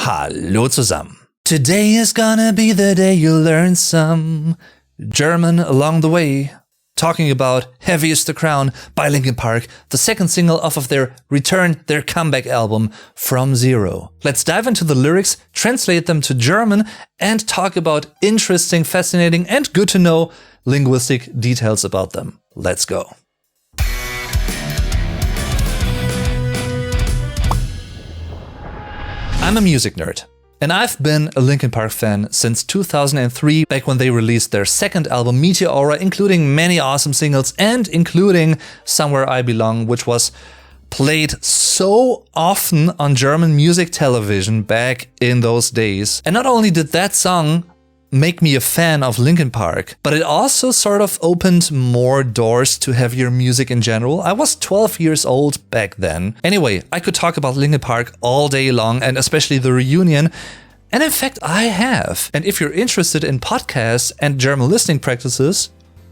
Hallo zusammen. Today is gonna be the day you learn some German along the way. Talking about Heavy is the Crown by Linkin Park, the second single off of their comeback album, From Zero. Let's dive into the lyrics, translate them to German, and talk about interesting, fascinating, and good to know linguistic details about them. Let's go. I'm a music nerd, and I've been a Linkin Park fan since 2003, back when they released their second album, Meteora, including many awesome singles and including Somewhere I Belong, which was played so often on German music television back in those days. And not only did that song make me a fan of Linkin Park, but it also sort of opened more doors to heavier music in general. I was 12 years old back then. Anyway, I could talk about Linkin Park all day long, and especially the reunion. And in fact, I have. And if you're interested in podcasts and German listening practices,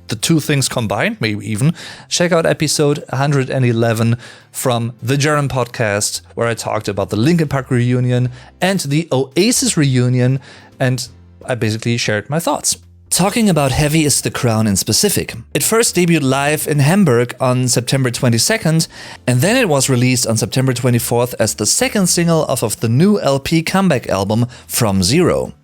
the two things combined, maybe even, check out episode 111 from the German podcast, where I talked about the Linkin Park reunion and the Oasis reunion, and I basically shared my thoughts. Talking about Heavy is the Crown in specific, it first debuted live in Hamburg on September 22nd, and then it was released on September 24th as the second single off of the new LP comeback album, From Zero.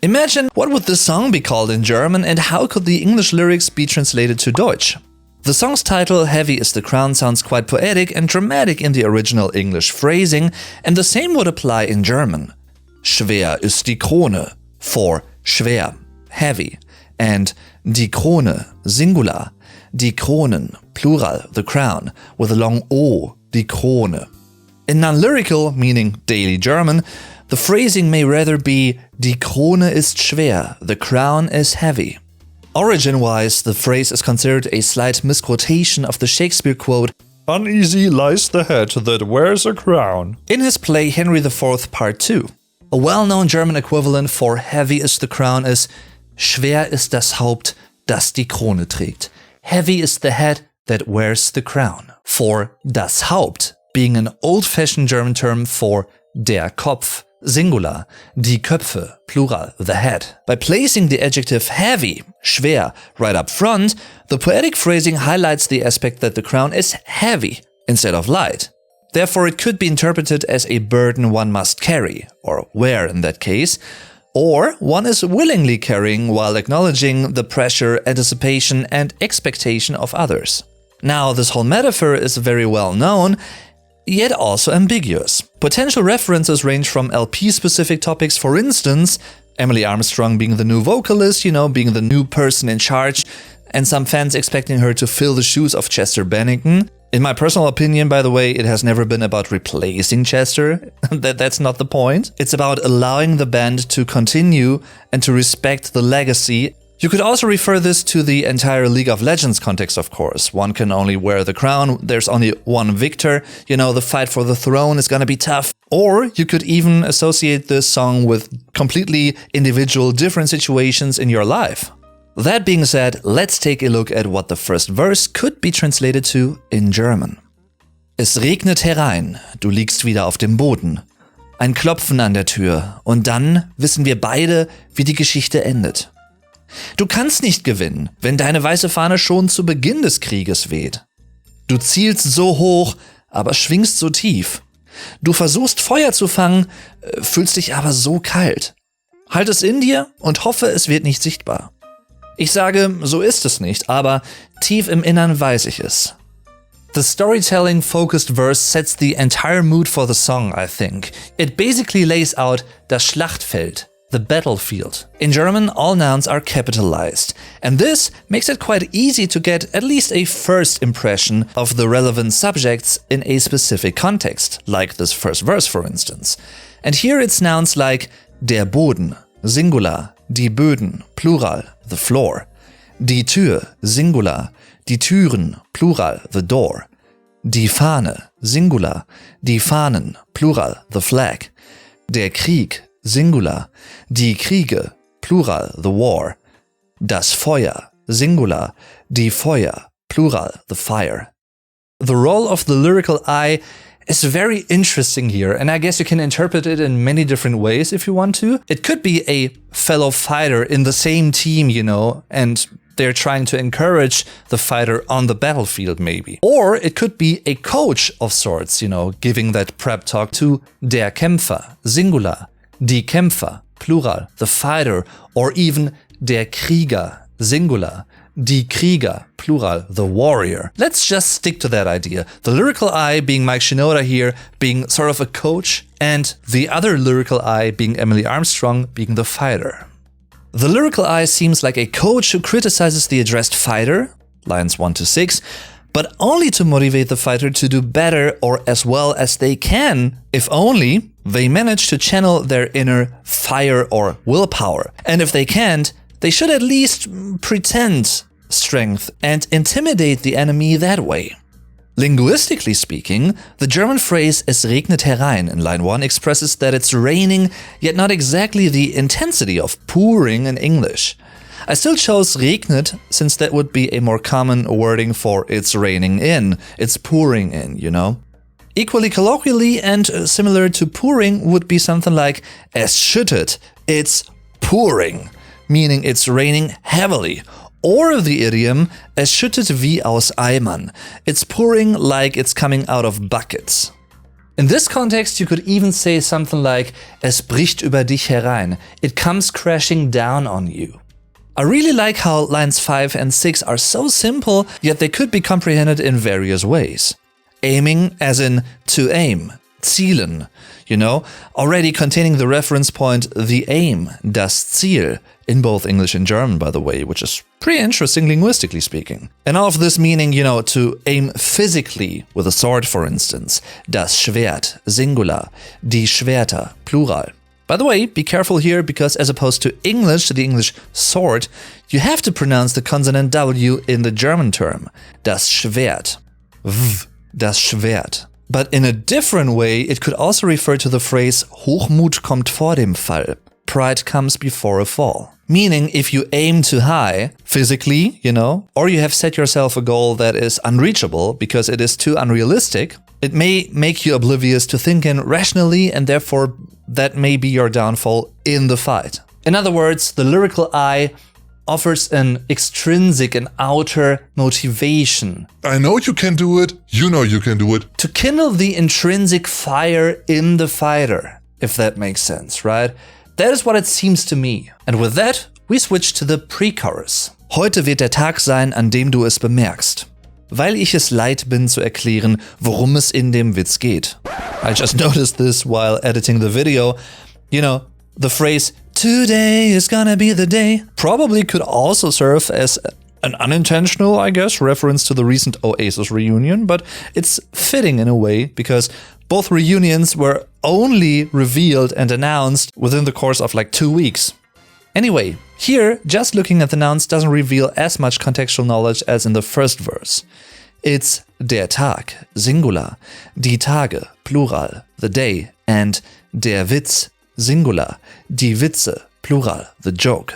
Imagine, what would this song be called in German, and how could the English lyrics be translated to Deutsch? The song's title, Heavy is the Crown, sounds quite poetic and dramatic in the original English phrasing, and the same would apply in German. Schwer ist die Krone, for schwer, heavy, and die Krone, singular, die Kronen, plural, the crown, with a long O, die Krone. In non-lyrical, meaning daily German, the phrasing may rather be die Krone ist schwer, the crown is heavy. Origin-wise, the phrase is considered a slight misquotation of the Shakespeare quote, "Uneasy lies the head that wears a crown," in his play Henry IV Part 2. A well-known German equivalent for Heavy is the Crown is Schwer ist das Haupt, das die Krone trägt. Heavy is the head that wears the crown. For das Haupt being an old-fashioned German term for der Kopf, singular, die Köpfe, plural, the head. By placing the adjective heavy, schwer, right up front, the poetic phrasing highlights the aspect that the crown is heavy instead of light. Therefore, it could be interpreted as a burden one must carry, or wear in that case, or one is willingly carrying while acknowledging the pressure, anticipation, and expectation of others. Now, this whole metaphor is very well known, yet also ambiguous. Potential references range from LP-specific topics, for instance, Emily Armstrong being the new vocalist, being the new person in charge, and some fans expecting her to fill the shoes of Chester Bennington. In my personal opinion, by the way, it has never been about replacing Chester. That's not the point. It's about allowing the band to continue and to respect the legacy. You could also refer this to the entire League of Legends context, of course. One can only wear the crown, there's only one victor, the fight for the throne is gonna be tough. Or you could even associate this song with completely individual, different situations in your life. That being said, let's take a look at what the first verse could be translated to in German. Es regnet herein, du liegst wieder auf dem Boden. Ein Klopfen an der Tür, und dann wissen wir beide, wie die Geschichte endet. Du kannst nicht gewinnen, wenn deine weiße Fahne schon zu Beginn des Krieges weht. Du zielst so hoch, aber schwingst so tief. Du versuchst Feuer zu fangen, fühlst dich aber so kalt. Halt es in dir und hoffe, es wird nicht sichtbar. Ich sage, so ist es nicht, aber tief im Innern weiß ich es. The storytelling-focused verse sets the entire mood for the song, I think. It basically lays out das Schlachtfeld, the battlefield. In German, all nouns are capitalized, and this makes it quite easy to get at least a first impression of the relevant subjects in a specific context, like this first verse, for instance. And here it's nouns like der Boden, singular, die Böden, plural, the floor. Die Tür, singular, die Türen, plural, the door. Die Fahne, singular, die Fahnen, plural, the flag. Der Krieg, singular, die Kriege, plural, the war. Das Feuer, singular, die Feuer, plural, the fire. The role of the lyrical I is very interesting here, and I guess you can interpret it in many different ways if you want to. It could be a fellow fighter in the same team, you know, and they're trying to encourage the fighter on the battlefield maybe. Or it could be a coach of sorts, you know, giving that prep talk to der Kämpfer, singular, die Kämpfer, plural, the fighter, or even der Krieger, singular, die Krieger, plural, the warrior. Let's just stick to that idea. The lyrical I being Mike Shinoda here, being sort of a coach, and the other lyrical I being Emily Armstrong, being the fighter. The lyrical I seems like a coach who criticizes the addressed fighter, lines 1 to 6, but only to motivate the fighter to do better or as well as they can, if only they manage to channel their inner fire or willpower. And if they can't, they should at least pretend strength and intimidate the enemy that way. Linguistically speaking, the German phrase "es regnet herein" in line 1 expresses that it's raining, yet not exactly the intensity of pouring in English. I still chose regnet since that would be a more common wording for "it's raining in", "it's pouring in", you know? Equally colloquially and similar to pouring would be something like "es schüttet", "it's pouring", meaning it's raining heavily. Or the idiom "es schüttet wie aus Eimern", it's pouring like it's coming out of buckets. In this context, you could even say something like "es bricht über dich herein", it comes crashing down on you. I really like how lines 5 and 6 are so simple, yet they could be comprehended in various ways. Aiming as in to aim, zielen, you know, already containing the reference point the aim, das Ziel, in both English and German, by the way, which is pretty interesting linguistically speaking. And all of this meaning, you know, to aim physically with a sword, for instance, das Schwert, singular, die Schwerter, plural. By the way, be careful here because as opposed to English, the English sword, you have to pronounce the consonant W in the German term, das Schwert, v, das Schwert. But in a different way, it could also refer to the phrase Hochmut kommt vor dem Fall, pride comes before a fall. Meaning, if you aim too high, physically, you know, or you have set yourself a goal that is unreachable because it is too unrealistic, it may make you oblivious to thinking rationally, and therefore that may be your downfall in the fight. In other words, the lyrical I offers an extrinsic and outer motivation. I know you can do it, you know you can do it. To kindle the intrinsic fire in the fighter, if that makes sense, right? That is what it seems to me. And with that, we switch to the pre-chorus. Heute wird der Tag sein, an dem du es bemerkst. Weil ich es leid bin zu erklären, worum es in dem Witz geht. I just noticed this while editing the video. You know, the phrase, today is gonna be the day, probably could also serve as an unintentional, I guess, reference to the recent Oasis reunion, but it's fitting in a way because both reunions were only revealed and announced within the course of like 2 weeks. Anyway, here, just looking at the nouns doesn't reveal as much contextual knowledge as in the first verse. It's der Tag, singular, die Tage, plural, the day, and der Witz, singular, die Witze, plural, the joke.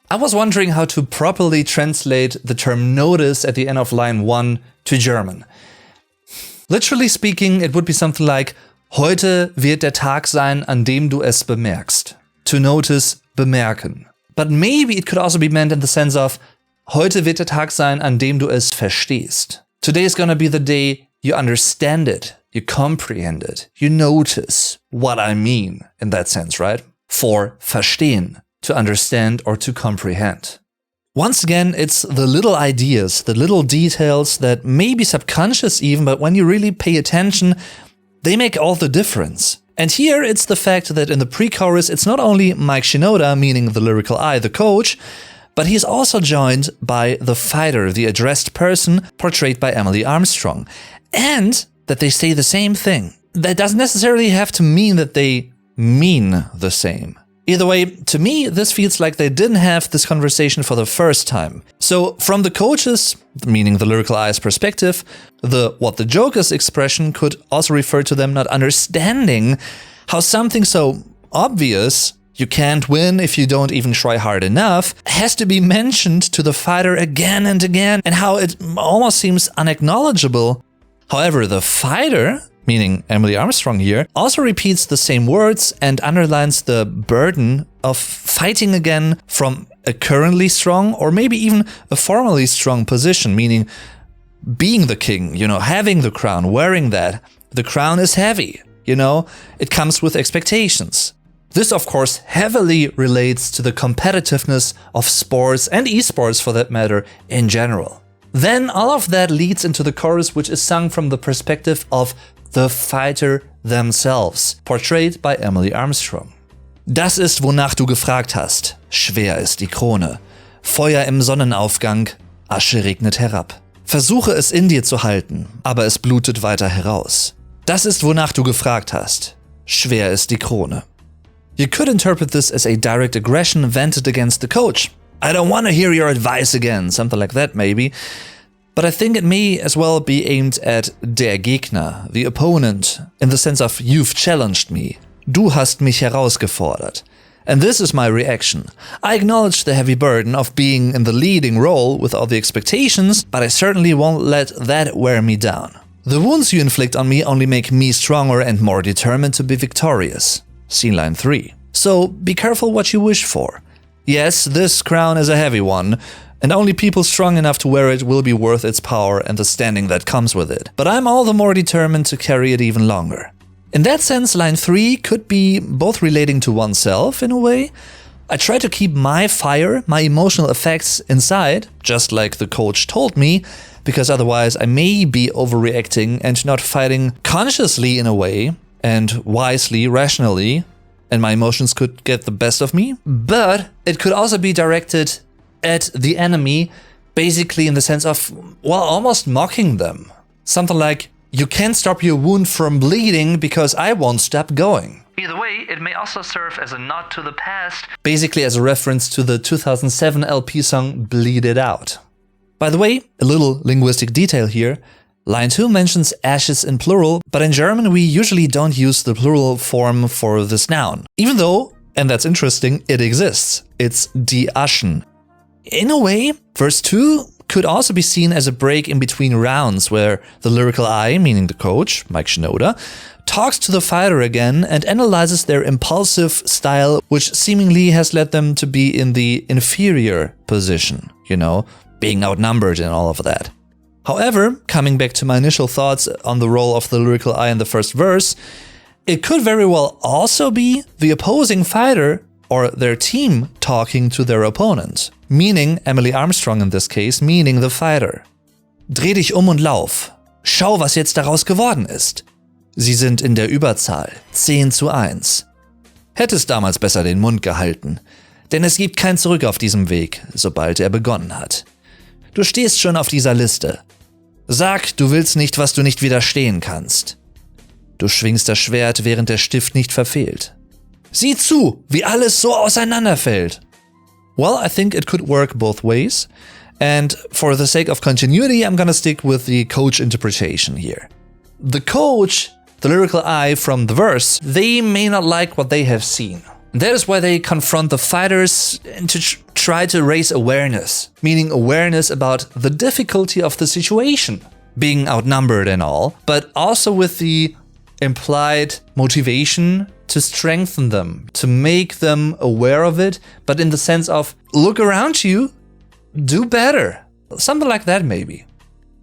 I was wondering how to properly translate the term notice at the end of line 1 to German. Literally speaking, it would be something like Heute wird der Tag sein, an dem du es bemerkst. To notice, bemerken. But maybe it could also be meant in the sense of Heute wird der Tag sein, an dem du es verstehst. Today is gonna be the day you understand it, you comprehend it, you notice what I mean in that sense, right? For verstehen, to understand or to comprehend. Once again, it's the little ideas, the little details that may be subconscious even, but when you really pay attention, they make all the difference. And here it's the fact that in the pre-chorus, it's not only Mike Shinoda, meaning the lyrical I, the coach, but he's also joined by the fighter, the addressed person, portrayed by Emily Armstrong. And that they say the same thing. That doesn't necessarily have to mean that they mean the same. Either way, to me, this feels like they didn't have this conversation for the first time. So from the coach's, meaning the lyrical I's perspective, the what the joke is expression could also refer to them not understanding how something so obvious, you can't win if you don't even try hard enough, has to be mentioned to the fighter again and again, and how it almost seems unacknowledgeable. However, the fighter, meaning Emily Armstrong here, also repeats the same words and underlines the burden of fighting again from a currently strong or maybe even a formerly strong position, meaning being the king, having the crown, wearing that. The crown is heavy, it comes with expectations. This, of course, heavily relates to the competitiveness of sports and esports for that matter in general. Then all of that leads into the chorus, which is sung from the perspective of the fighter themselves, portrayed by Emily Armstrong. Das ist, wonach du gefragt hast. Schwer ist die Krone. Feuer im Sonnenaufgang, Asche regnet herab. Versuche es in dir zu halten, aber es blutet weiter heraus. Das ist, wonach du gefragt hast. Schwer ist die Krone. You could interpret this as a direct aggression vented against the coach. I don't want to hear your advice again, something like that maybe. But I think it may as well be aimed at der Gegner, the opponent, in the sense of you've challenged me. Du hast mich herausgefordert. And this is my reaction. I acknowledge the heavy burden of being in the leading role with all the expectations, but I certainly won't let that wear me down. The wounds you inflict on me only make me stronger and more determined to be victorious. See line 3. So be careful what you wish for. Yes, this crown is a heavy one, and only people strong enough to wear it will be worth its power and the standing that comes with it. But I'm all the more determined to carry it even longer. In that sense, line 3 could be both relating to oneself in a way. I try to keep my fire, my emotional effects inside, just like the coach told me, because otherwise I may be overreacting and not fighting consciously in a way, and wisely, rationally, and my emotions could get the best of me. But it could also be directed at the enemy, basically in the sense of, almost mocking them. Something like, you can't stop your wound from bleeding because I won't stop going. Either way, it may also serve as a nod to the past, basically as a reference to the 2007 LP song Bleed It Out. By the way, a little linguistic detail here. Line 2 mentions ashes in plural, but in German we usually don't use the plural form for this noun. Even though, and that's interesting, it exists. It's die Aschen. In a way, verse 2 could also be seen as a break in between rounds where the lyrical I, meaning the coach, Mike Shinoda, talks to the fighter again and analyzes their impulsive style, which seemingly has led them to be in the inferior position, being outnumbered and all of that. However, coming back to my initial thoughts on the role of the lyrical I in the first verse, it could very well also be the opposing fighter or their team talking to their opponent, meaning Emily Armstrong in this case, meaning the fighter. Dreh dich und lauf. Schau, was jetzt daraus geworden ist. Sie sind in der Überzahl, 10:1. Hättest damals besser den Mund gehalten, denn es gibt kein Zurück auf diesem Weg, sobald er begonnen hat. Du stehst schon auf dieser Liste. Sag, du willst nicht, was du nicht widerstehen kannst. Du schwingst das Schwert, während der Stift nicht verfehlt. Sieh zu, wie alles so auseinanderfällt. Well, I think it could work both ways. And for the sake of continuity, I'm gonna stick with the coach interpretation here. The coach, the lyrical I from the verse, they may not like what they have seen. That is why they confront the fighters and to try to raise awareness, meaning awareness about the difficulty of the situation, being outnumbered and all, but also with the implied motivation to strengthen them, to make them aware of it, but in the sense of, look around you, do better. Something like that maybe.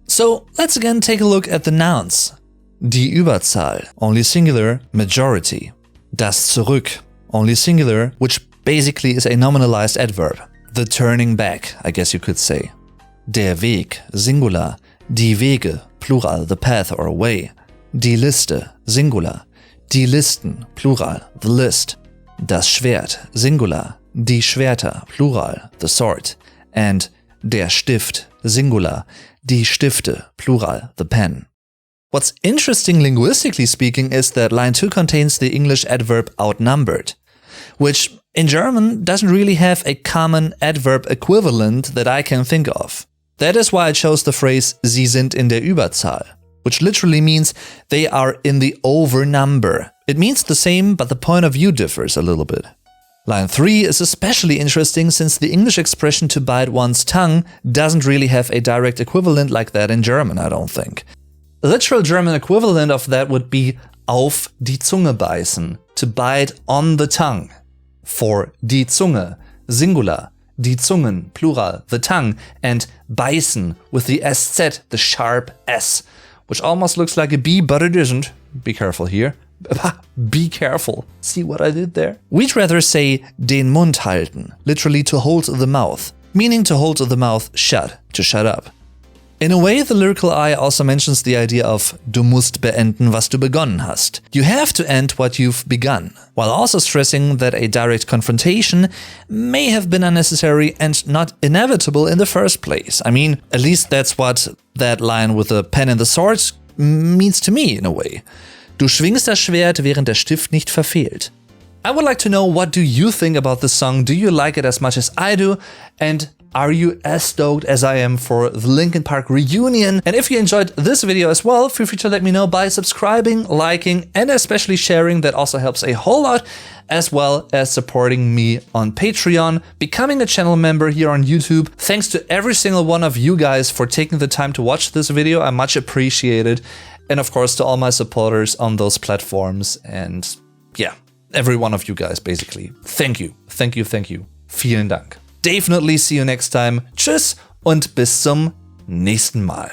So let's again take a look at the nouns. Die Überzahl, only singular, majority. Das Zurück, only singular, which basically is a nominalized adverb. The turning back, I guess you could say. Der Weg, singular. Die Wege, plural, the path or way. Die Liste, singular. Die Listen, plural, the list. Das Schwert, singular. Die Schwerter, plural, the sword. And der Stift, singular. Die Stifte, plural, the pen. What's interesting linguistically speaking is that line 2 contains the English adverb outnumbered, which in German doesn't really have a common adverb equivalent that I can think of. That is why I chose the phrase Sie sind in der Überzahl, which literally means they are in the overnumber. It means the same, but the point of view differs a little bit. Line 3 is especially interesting since the English expression to bite one's tongue doesn't really have a direct equivalent like that in German, I don't think. A literal German equivalent of that would be auf die Zunge beißen, to bite on the tongue. For die Zunge, singular, die Zungen, plural, the tongue, and beißen with the SZ, the sharp S, which almost looks like a B, but it isn't. Be careful here. Be careful. See what I did there? We'd rather say den Mund halten, literally to hold the mouth, meaning to hold the mouth shut, to shut up. In a way, the lyrical eye also mentions the idea of du musst beenden, was du begonnen hast. You have to end what you've begun, while also stressing that a direct confrontation may have been unnecessary and not inevitable in the first place. I mean, at least that's what that line with the pen and the sword means to me in a way. Du schwingst das Schwert, während der Stift nicht verfehlt. I would like to know, what do you think about this song? Do you like it as much as I do? And are you as stoked as I am for the Linkin Park reunion? And if you enjoyed this video as well, feel free to let me know by subscribing, liking, and especially sharing. That also helps a whole lot, as well as supporting me on Patreon, becoming a channel member here on YouTube. Thanks to every single one of you guys for taking the time to watch this video. I much appreciate it. And of course to all my supporters on those platforms. And yeah, every one of you guys basically. Thank you, thank you, thank you. Vielen Dank. Definitely see you next time. Tschüss und bis zum nächsten Mal.